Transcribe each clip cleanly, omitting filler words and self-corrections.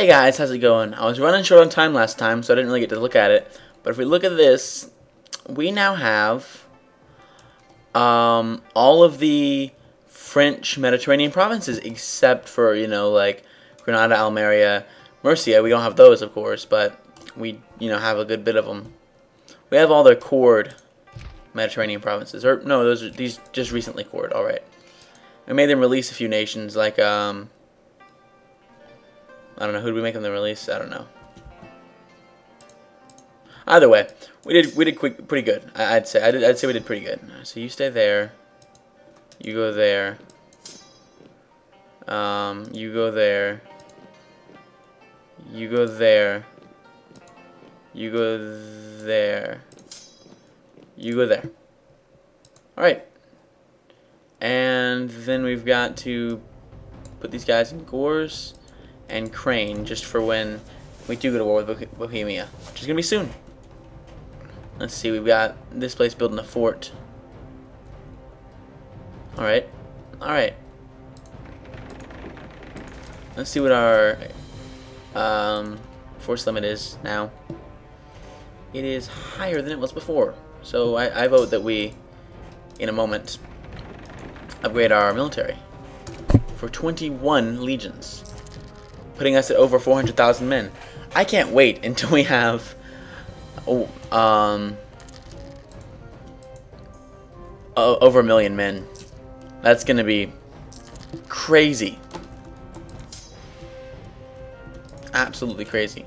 Hey guys, how's it going? I was running short on time last time, so I didn't really get to look at it. But if we look at this, we now have all of the French Mediterranean provinces, except for, like Granada, Almeria, Murcia. We don't have those, of course, but we, have a good bit of them. We have all their cored Mediterranean provinces. Or, no, these just recently cored, alright. We made them release a few nations, like, I don't know, who did we make them the release? I don't know. Either way, we did pretty good. I'd say we did pretty good. So you stay there. You go there. You go there. You go there. You go there. You go there. All right. And then we've got to put these guys in Gores and Crane, just for when we do go to war with Bohemia, which is going to be soon. Let's see, we've got this place building a fort. Alright, alright. Let's see what our force limit is now. It is higher than it was before, so I vote that we, in a moment, upgrade our military for 21 legions, putting us at over 400,000 men. I can't wait until we have over 1 million men. That's gonna be crazy. Absolutely crazy.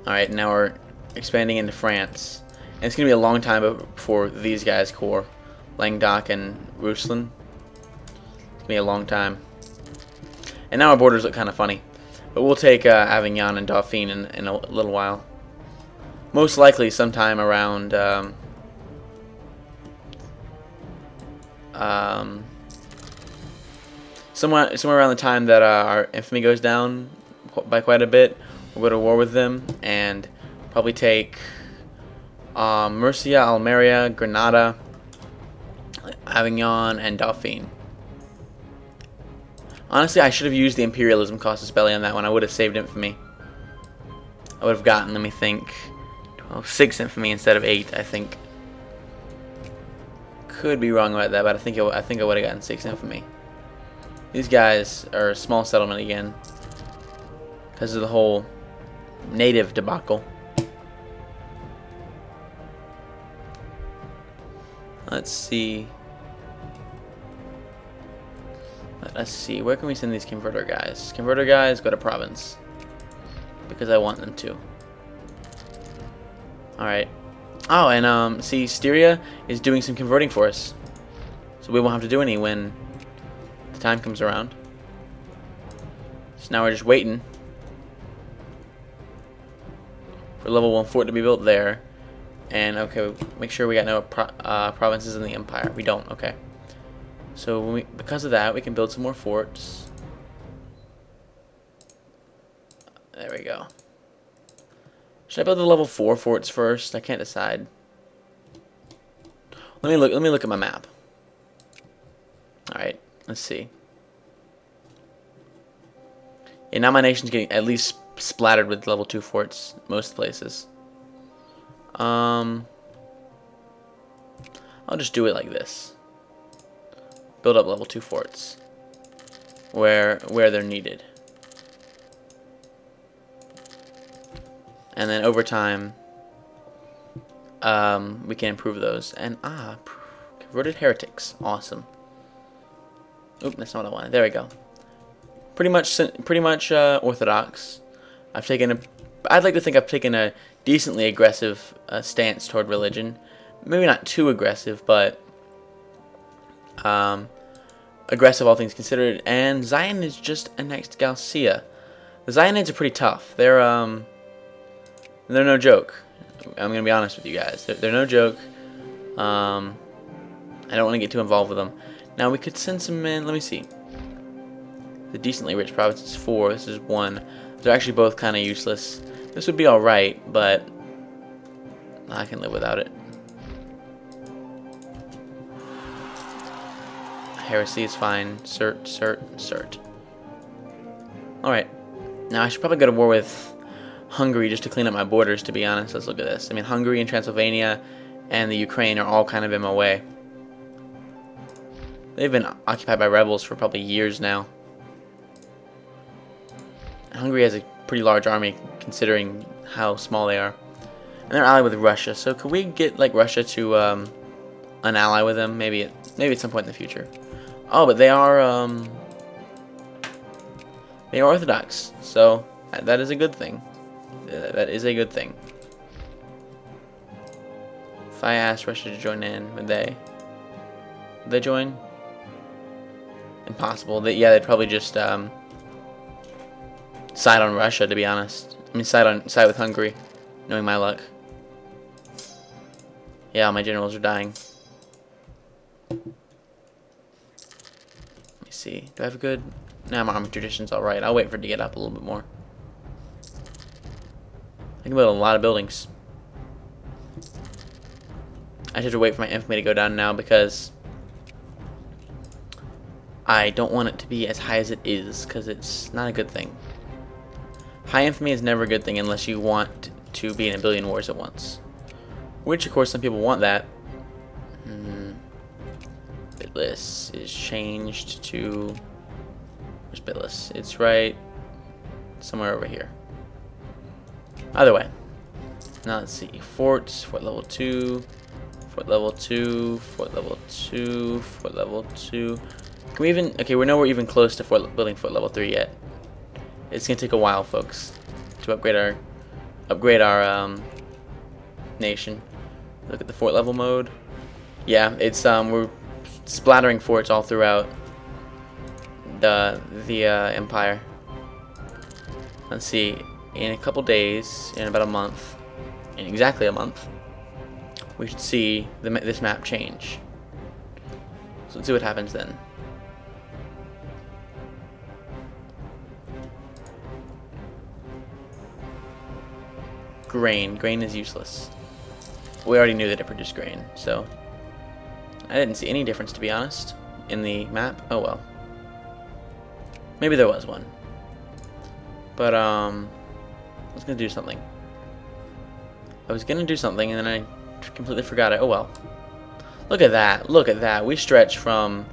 Alright, now we're expanding into France. And it's gonna be a long time before these guys core. Languedoc and Roussillon. It's gonna be a long time. And now our borders look kind of funny. But we'll take Avignon and Dauphine in a little while. Most likely sometime around somewhere around the time that our infamy goes down by quite a bit. We'll go to war with them and probably take Murcia, Almeria, Granada, Avignon, and Dauphine. Honestly, I should have used the Imperialism Casus Belli on that one. I would have saved infamy. I would have gotten, let me think, 6 infamy instead of 8, I think. Could be wrong about that, but I think I would have gotten 6 infamy. These guys are a small settlement again because of the whole native debacle. Let's see. Let's see, where can we send these converter guys? Converter guys, go to province. Because I want them to. Alright. Oh, and see, Styria is doing some converting for us. So we won't have to do any when the time comes around. So now we're just waiting for level 1 fort to be built there. And, okay, make sure we got no provinces in the Empire. We don't, okay. So because of that, we can build some more forts. There we go. Should I build the level 4 forts first? I can't decide. Let me look at my map. All right, let's see. Yeah, now my nation's getting at least splattered with level 2 forts most places. I'll just do it like this. Build up level 2 forts where they're needed, and then over time we can improve those. And converted heretics, awesome. Oop, that's not what I wanted. There we go. Pretty much orthodox. I'd like to think I've taken a decently aggressive stance toward religion. Maybe not too aggressive, but aggressive all things considered. And Zion is just annexed Galcia. The Zionids are pretty tough. They're no joke. I'm gonna be honest with you guys. They're no joke. I don't want to get too involved with them. Now we could send some men. Let me see. The decently rich province is 4. This is 1. They're actually both kind of useless. This would be all right, but I can live without it. Heresy is fine. Cert. Alright. Now I should probably go to war with Hungary just to clean up my borders, to be honest. Let's look at this. I mean, Hungary and Transylvania and the Ukraine are all kind of in my way. They've been occupied by rebels for probably years now. Hungary has a pretty large army considering how small they are. And they're allied with Russia, so could we get like Russia to unally with them? Maybe at some point in the future. Oh, but they are Orthodox, so that is a good thing. That is a good thing. If I asked Russia to join in, would they join? Impossible. Yeah, they'd probably just side on Russia, to be honest. I mean, side with Hungary, knowing my luck. Yeah, my generals are dying. Let me see. Do I have a good... Nah, my army tradition's alright. I'll wait for it to get up a little bit more. I can build a lot of buildings. I should wait for my infamy to go down now because I don't want it to be as high as it is, because it's not a good thing. High infamy is never a good thing unless you want to be in a billion wars at once. Which, of course, some people want that. Bitless is changed to... Where's Bitless? It's right somewhere over here. Either way. Now let's see. Forts, fort level 2, fort level 2, fort level 2, fort level 2. Can we even... Okay, we're nowhere even close to building fort level 3 yet. It's gonna take a while, folks, to upgrade our nation. Look at the fort level mode. Yeah, it's we're splattering forts all throughout the empire. Let's see. In a couple days, in about a month, in exactly a month, we should see this map change. So let's see what happens then. Grain. Grain is useless. We already knew that it produced grain, so I didn't see any difference, to be honest, in the map. Oh well. Maybe there was one. But I was gonna do something. And then I completely forgot it. Oh well. Look at that. Look at that. We stretch from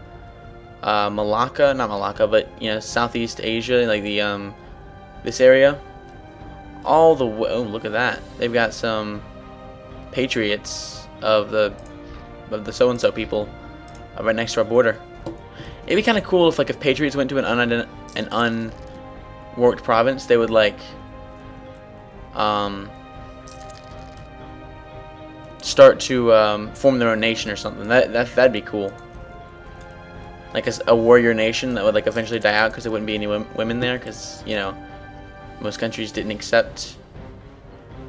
Malacca, not Malacca, but you know, Southeast Asia, like the this area, all the way. Oh, look at that. They've got some patriots of the so-and-so people right next to our border. It'd be kind of cool if, like, if patriots went to an unworked province, they would like start to form their own nation or something. That'd be cool. Like a warrior nation that would like eventually die out because there wouldn't be any women there, because you know most countries didn't accept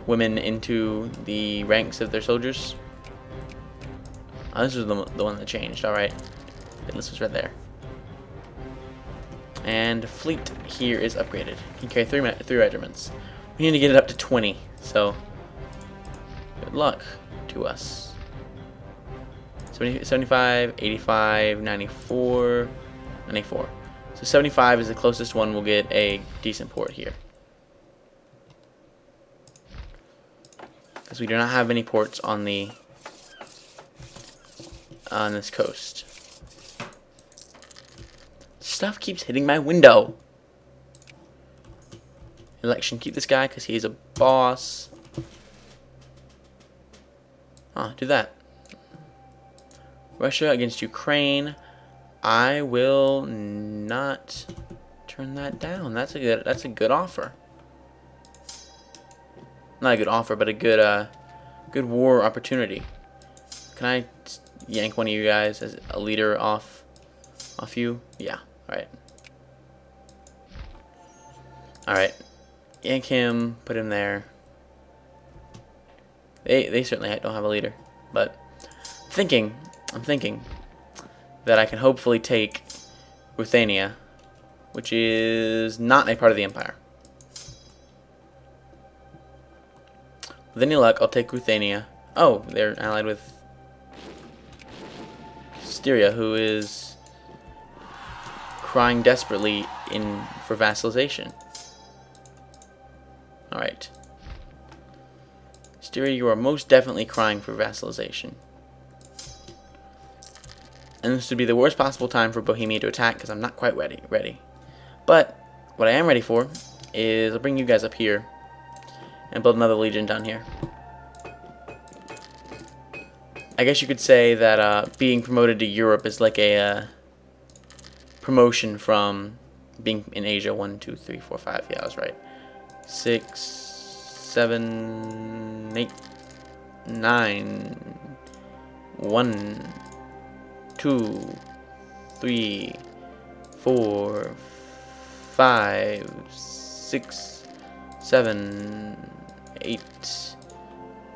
women into the ranks of their soldiers. Oh, this was the one that changed. All right, this was right there. And fleet here is upgraded. Can carry three regiments. We need to get it up to 20. So good luck to us. 75, 85, 94, 94. So 75 is the closest one. We'll get a decent port here. Because we do not have any ports on this coast. Stuff keeps hitting my window. Election, keep this guy because he's a boss. Do that. Russia against Ukraine. I will not turn that down. That's a good offer. Not a good offer, but a good war opportunity. Can I yank one of you guys as a leader off you? Yeah. All right. All right. Yank him. Put him there. They certainly don't have a leader, but I'm thinking that I can hopefully take Ruthenia, which is not a part of the empire. With any luck, I'll take Ruthenia. Oh, they're allied with Styria, who is crying desperately for vassalization. Alright. Styria, you are most definitely crying for vassalization. And this would be the worst possible time for Bohemia to attack because I'm not quite ready. But what I am ready for is I'll bring you guys up here and build another legion down here. I guess you could say that being promoted to Europe is like a promotion from being in Asia. 1, 2, 3, 4, 5. Yeah, I was right. 6, 7, 8, 9. 1, 2, 3, 4, 5, 6, 7, 8.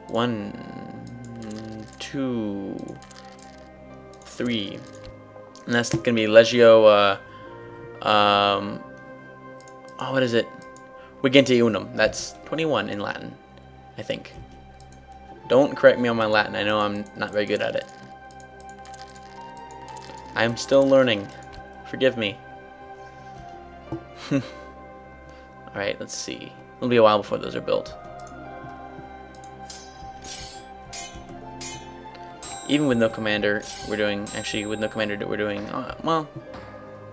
1, 2, 3. And that's gonna be Legio. Oh, what is it? Vigentiunum. That's 21 in Latin, I think. Don't correct me on my Latin. I know I'm not very good at it. I'm still learning. Forgive me. Alright, let's see. It'll be a while before those are built. Even with no commander, we're doing... Actually, with no commander, we're doing... well,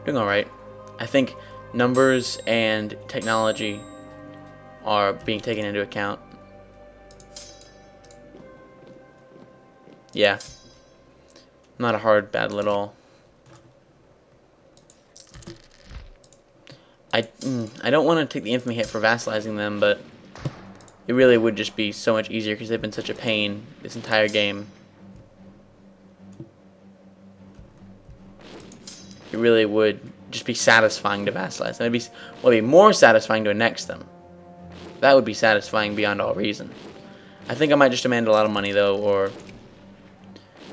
doing alright. I think numbers and technology are being taken into account. Yeah. Not a hard battle at all. I don't want to take the infamy hit for vassalizing them, but it really would just be so much easier because they've been such a pain this entire game. It really would just be satisfying to vassalize. And it'd be more satisfying to annex them. That would be satisfying beyond all reason. I think I might just demand a lot of money though, or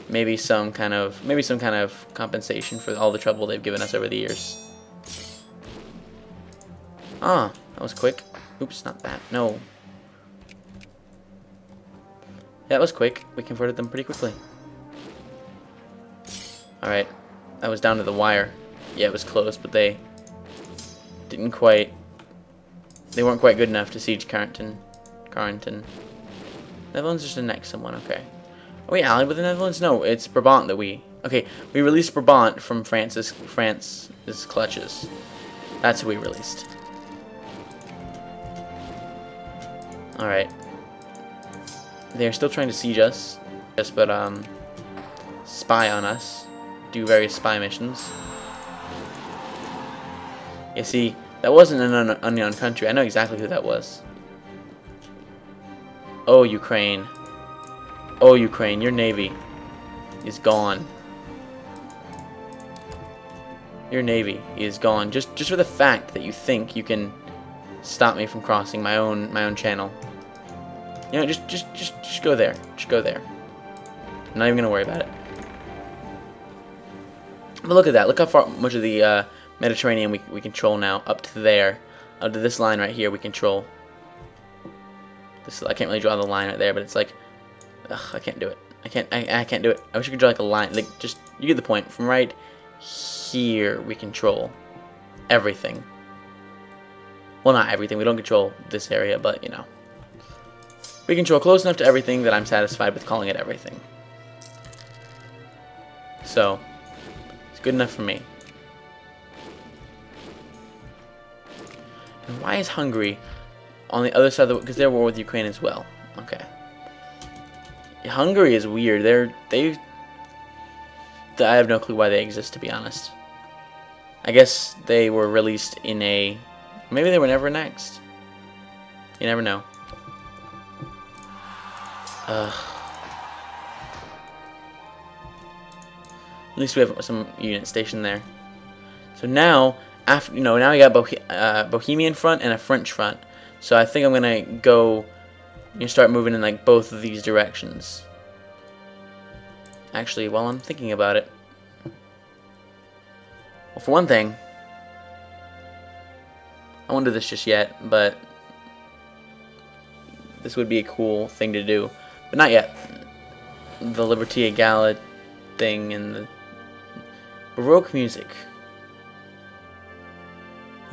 maybe some kind of compensation for all the trouble they've given us over the years. Ah, that was quick. Oops, not that. No. Yeah, that was quick. We converted them pretty quickly. Alright. That was down to the wire. Yeah, it was close, but they didn't quite... They weren't quite good enough to siege Carrington. Netherlands just annexed someone, okay. Are we allied with the Netherlands? No, it's Brabant that we... Okay, we released Brabant from France's clutches. That's who we released. Alright. They're still trying to siege us. Yes, but, spy on us. Do various spy missions. You see, that wasn't an unknown country. I know exactly who that was. Oh, Ukraine. Oh, Ukraine, your navy is gone. Your navy is gone. Just for the fact that you think you can stop me from crossing my own channel. You know, just go there. Just go there. I'm not even gonna worry about it. But look at that. Look how much of the Mediterranean we control now. Up to there. Up to this line right here we control. I can't really draw the line right there, but it's like, ugh, I can't do it. I can't do it. I wish I could draw like a line. Like, just, you get the point. From right here we control everything. Well, not everything. We don't control this area, but you know. We control close enough to everything that I'm satisfied with calling it everything. So, it's good enough for me. And why is Hungary on the other side of the... Because they're at war with Ukraine as well. Okay. Yeah, Hungary is weird. I have no clue why they exist, to be honest. I guess they were released in a... Maybe they were never annexed. You never know. At least we have some units stationed there. So now, after now we got Bohemian front and a French front. So I think I'm gonna go, start moving in like both of these directions. Actually, while I'm thinking about it, well, for one thing, I won't do this just yet, but this would be a cool thing to do. But not yet. The Liberty Gala thing and the Baroque music.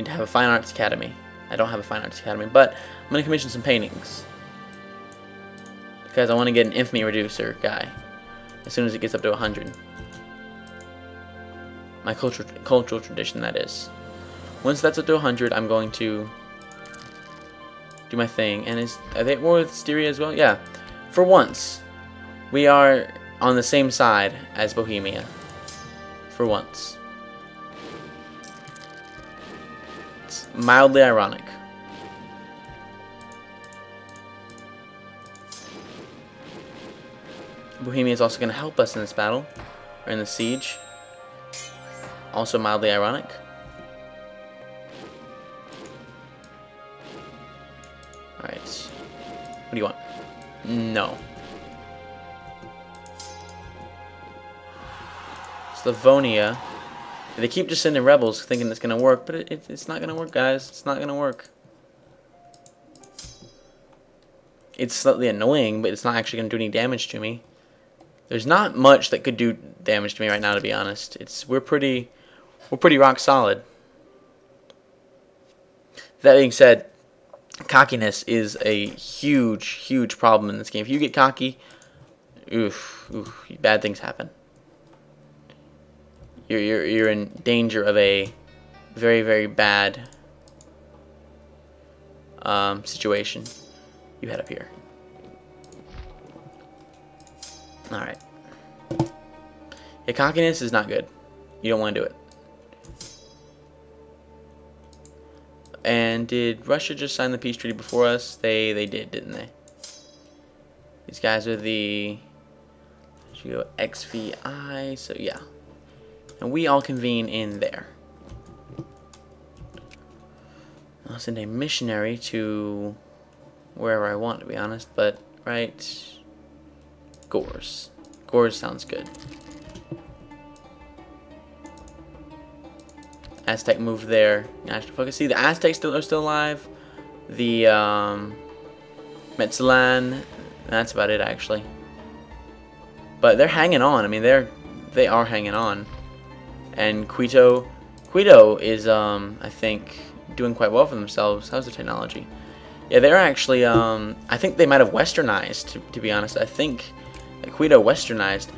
Need to have a fine arts academy. I don't have a fine arts academy, but I'm gonna commission some paintings because I want to get an infamy reducer guy as soon as it gets up to 100. My cultural tradition, that is. Once that's up to 100, I'm going to do my thing. And are they at war with Styria as well? Yeah. For once, we are on the same side as Bohemia. For once. It's mildly ironic. Bohemia is also going to help us in this battle, or in the siege. Also mildly ironic. Alright. What do you want? No. Slavonia. They keep just sending rebels thinking it's going to work, but it's not going to work, guys. It's not going to work. It's slightly annoying, but it's not actually going to do any damage to me. There's not much that could do damage to me right now, to be honest. We're pretty rock solid. That being said, cockiness is a huge problem in this game. If you get cocky, oof, bad things happen. You're in danger of a very bad situation. You head up here. Alright. Yeah, cockiness is not good. You don't want to do it. And did Russia just sign the peace treaty before us? They did, didn't they? These guys are the XVI, so yeah. And we all convene in there. I'll send a missionary to wherever I want, to be honest, but right. Gores. Gores sounds good. Aztec moved there. National focus. See, the Aztecs are still alive. The Metzelan. That's about it, actually. But they're hanging on. I mean, they are hanging on. And Quito is I think doing quite well for themselves. How's their technology? Yeah, they're actually I think they might have westernized. To be honest, I think Quito westernized.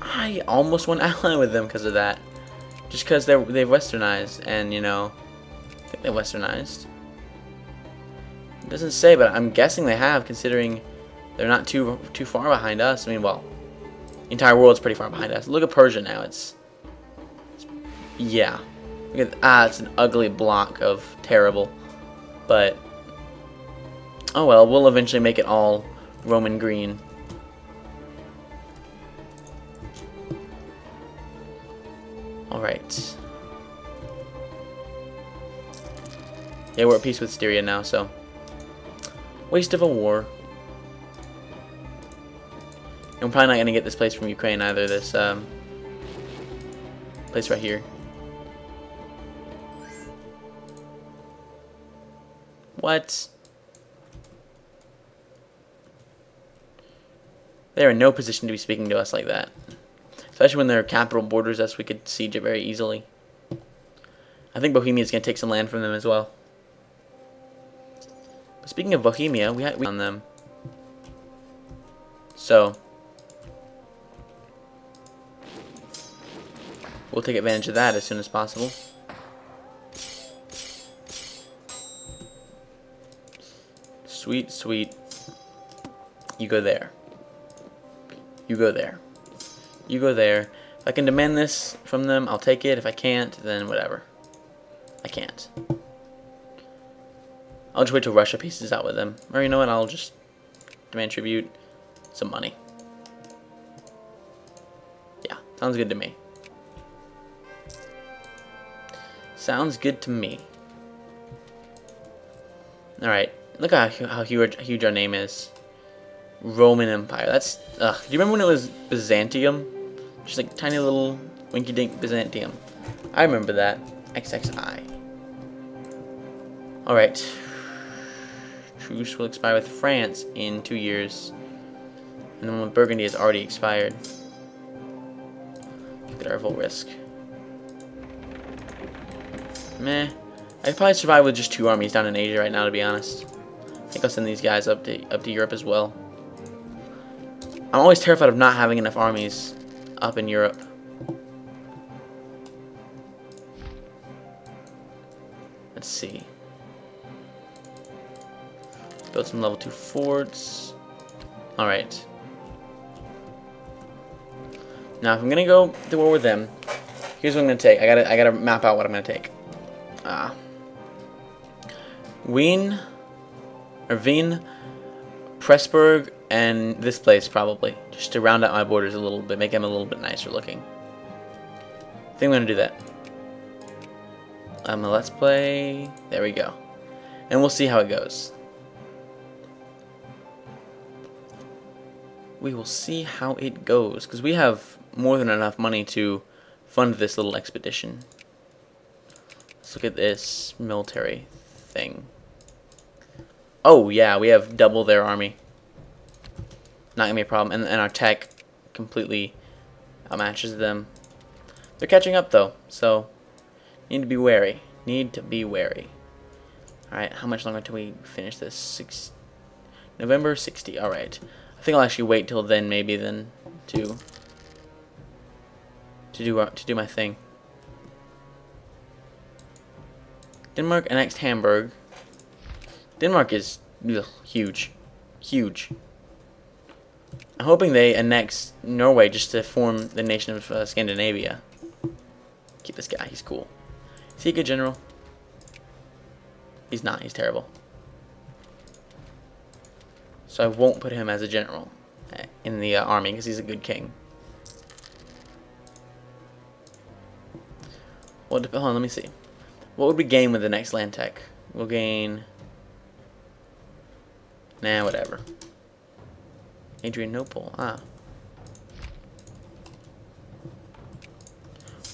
I almost went ally with them because of that. Just because they've westernized, and you know, I think they westernized. It doesn't say, but I'm guessing they have, considering they're not too far behind us. I mean, well, the entire world's pretty far behind us. Look at Persia now. It's yeah. Look at it's an ugly block of terrible, but oh well. We'll eventually make it all Roman green. Alright. Yeah, we're at peace with Styria now, so. Waste of a war. And we're probably not going to get this place from Ukraine either, this place right here. What? They're in no position to be speaking to us like that. Especially when they're capital borders, us we could siege it very easily. I think Bohemia is going to take some land from them as well. But speaking of Bohemia, we on them. So we'll take advantage of that as soon as possible. Sweet, sweet. You go there. You go there. You go there. If I can demand this from them, I'll take it. If I can't, then whatever. I can't. I'll just wait till Russia pieces out with them. Or you know what, I'll just demand tribute, some money. Yeah, sounds good to me. Sounds good to me. Alright, look how huge our name is. Roman Empire. That's, do you remember when it was Byzantium? Just like tiny little winky-dink Byzantium. I remember that. XXI. Alright. Truce will expire with France in 2 years. And the one with Burgundy has already expired. Look at our revolt risk. Meh. I'd probably survive with just 2 armies down in Asia right now, to be honest. I think I'll send these guys up to Europe as well. I'm always terrified of not having enough armies up in Europe. Let's see. Build some level 2 forts. Alright. Now if I'm gonna go to war with them, here's what I'm gonna take. I gotta map out what I'm gonna take. Wien, Pressburg, and this place probably, just to round out my borders a little bit, make them a little bit nicer looking. I think I'm gonna do that. Let's play. There we go, and we'll see how it goes. We will see how it goes, because we have more than enough money to fund this little expedition. Let's look at this military thing. Oh yeah, we have double their army. Not gonna be a problem, and our tech completely outmatches them. They're catching up though, so need to be wary. Need to be wary. Alright, how much longer till we finish this? November 60. Alright. I think I'll actually wait till then, maybe then to do my thing. Denmark annexed Hamburg. Denmark is huge. Huge. I'm hoping they annex Norway just to form the nation of Scandinavia. Keep this guy, he's cool. Is he a good general? He's not, he's terrible. So I won't put him as a general in the army because he's a good king. Well, hold on, let me see. What would we gain with the next land tech? We'll gain... Nah, whatever. Adrianople.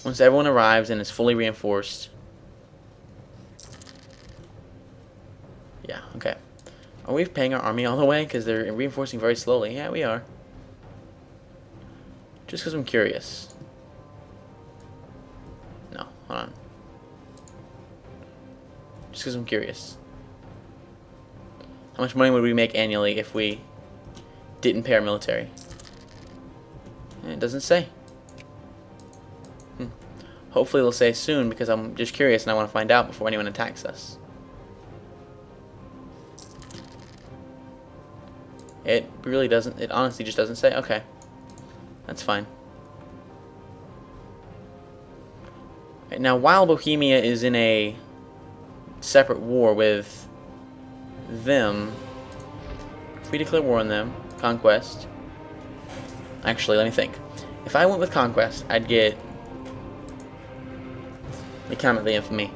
Once everyone arrives and is fully reinforced. Yeah, okay. Are we paying our army all the way? Because they're reinforcing very slowly. Yeah, we are. Just because I'm curious. No, hold on. Just because I'm curious. How much money would we make annually if we didn't pay our military? It doesn't say. Hopefully it'll say soon because I'm just curious and I want to find out before anyone attacks us. It really doesn't. It honestly just doesn't say. Okay. That's fine. Right, now, while Bohemia is in a separate war with them, if we declare war on them, conquest. Actually, let me think. If I went with conquest, I'd get the comment the infamy.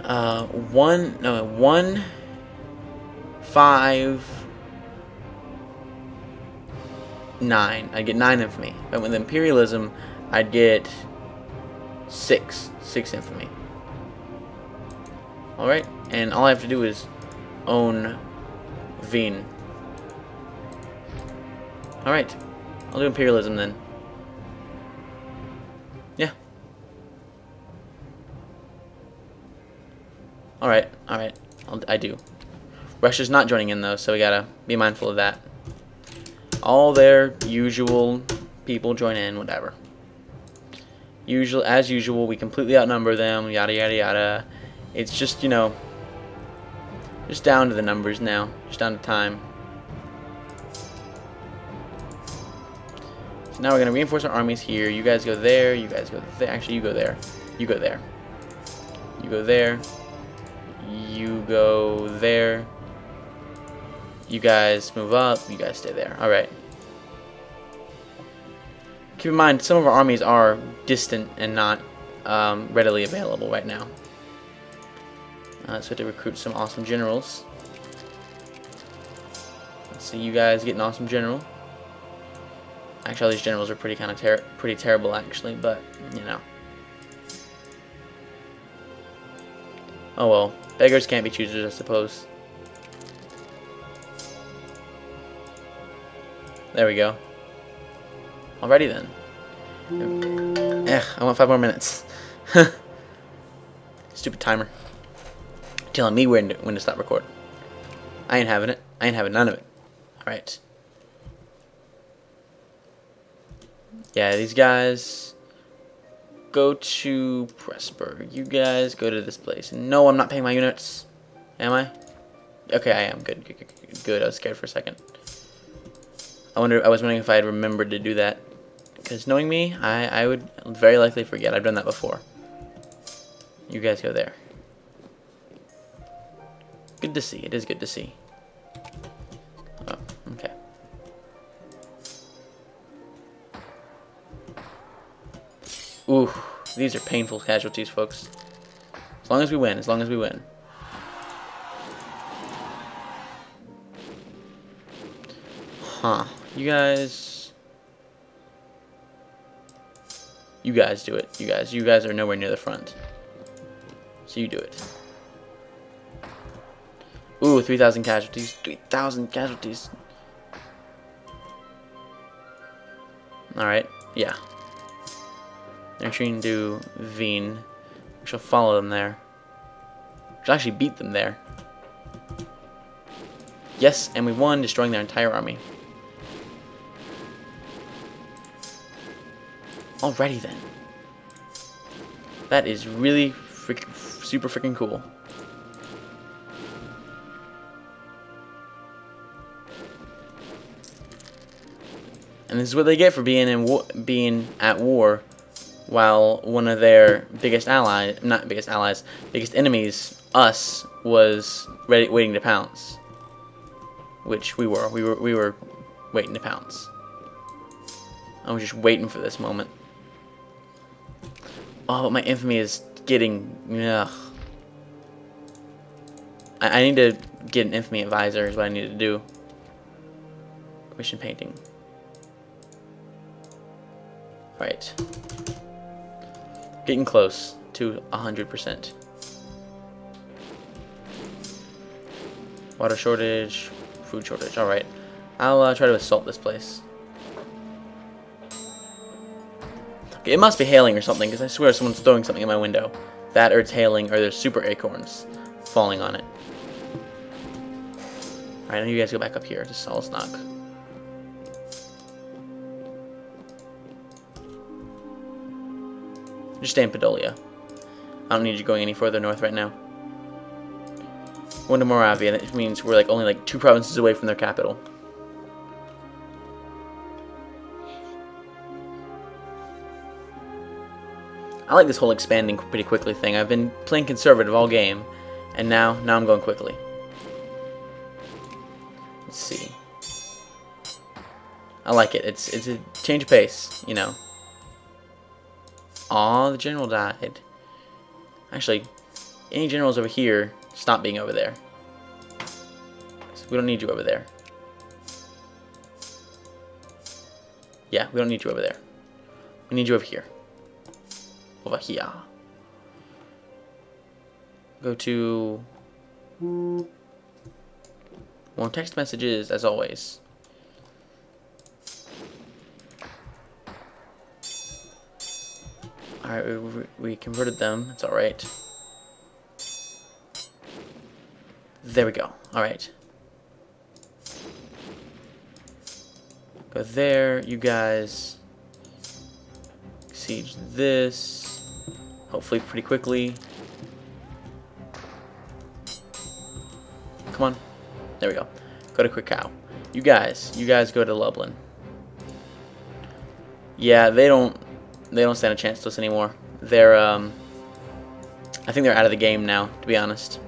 1, 5, 9. I'd get 9 infamy. But with imperialism, I'd get 6 infamy. Alright, and all I have to do is own Wien. Alright, I'll do imperialism then. Yeah. Alright, I do. Russia's not joining in though, so we gotta be mindful of that. All their usual people join in, whatever. As usual, we completely outnumber them, yada yada yada. It's just, you know, just down to the numbers now, just down to time. So now we're gonna reinforce our armies here. You guys go there, you guys go there. Actually, you go there. You go there. You go there. You go there. You guys move up. You guys stay there. Alright. Keep in mind, some of our armies are distant and not readily available right now. So we have to recruit some awesome generals. Let's see, you guys get an awesome general. Actually, all these generals are pretty terrible, actually, but you know. Oh well, beggars can't be choosers, I suppose. There we go. Alrighty then. I want 5 more minutes. Stupid timer. Telling me when to stop recording. I ain't having it. I ain't having none of it. Alright. Yeah, these guys go to Pressburg. You guys go to this place. No, I'm not paying my units. Am I? Okay, I am. Good. Good. I was scared for a second. I was wondering if I had remembered to do that. Because knowing me, I would very likely forget. I've done that before. You guys go there. Good to see. It is good to see. Oh, okay. Ooh, these are painful casualties, folks. As long as we win. As long as we win. Huh. You guys do it. You guys are nowhere near the front. So you do it. Ooh, 3,000 casualties. 3,000 casualties. Alright, yeah. They're retreating to Wien. We shall follow them there. We shall actually beat them there. Yes, and we won, destroying their entire army. Alrighty then. That is really super freaking cool. And this is what they get for being at war, while one of their biggest enemies, us, was waiting to pounce. Which we were. We were waiting to pounce. I was just waiting for this moment. Oh, but my infamy is getting... Ugh. I need to get an infamy advisor is what I need to do. Commission painting. Right. Getting close to 100%. Water shortage, food shortage. Alright. I'll try to assault this place. Okay, it must be hailing or something, because I swear someone's throwing something in my window. That or it's hailing, or there's super acorns falling on it. Alright, now you guys go back up here to Salznock. Just stay in Podolia. I don't need you going any further north right now. One to Moravia, that means we're only like 2 provinces away from their capital. I like this whole expanding pretty quickly thing. I've been playing conservative all game, and now I'm going quickly. Let's see. I like it. It's a change of pace, you know. Aw, the general died. Actually, any generals over here, stop being over there. We don't need you over there. Yeah, we don't need you over there. We need you over here. Over here. Go to... more text messages, as always. Alright, we converted them. It's alright. There we go. Alright. Go there. You guys siege this. Hopefully pretty quickly. Come on. There we go. Go to Krakow. You guys go to Lublin. Yeah, they don't stand a chance to us anymore. They're I think they're out of the game now, to be honest.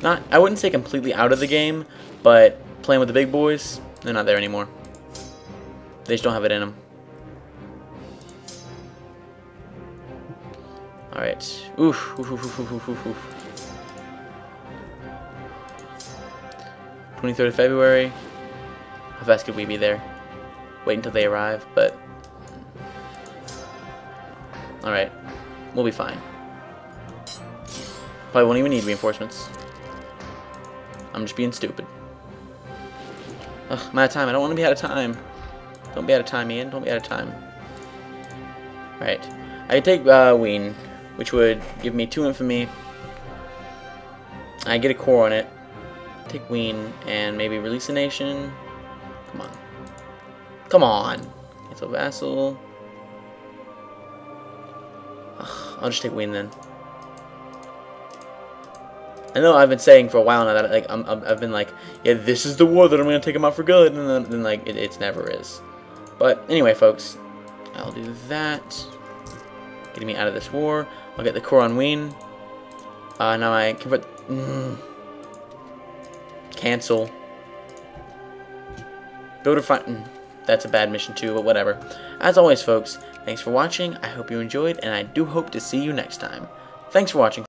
I wouldn't say completely out of the game, but playing with the big boys, they're not there anymore. They just don't have it in them. Alright. Oof. 23rd of February. How fast could we be there? Wait until they arrive, but... Alright. We'll be fine. Probably won't even need reinforcements. I'm just being stupid. Ugh, I'm out of time. I don't want to be out of time. Don't be out of time, Ian. Don't be out of time. Alright. I take Wien, which would give me 2 infamy. I get a core on it. Take Wien and maybe release a nation. Come on. Come on. Cancel vassal. Ugh, I'll just take Wien then. I know I've been saying for a while now that like I've been like, yeah, this is the war that I'm gonna take him out for good, and then like it never is. But anyway, folks, I'll do that. Getting me out of this war. I'll get the core on Wien. Now I convert. Cancel. Go to front. That's a bad mission too, but whatever. As always, folks, thanks for watching. I hope you enjoyed, and I do hope to see you next time. Thanks for watching.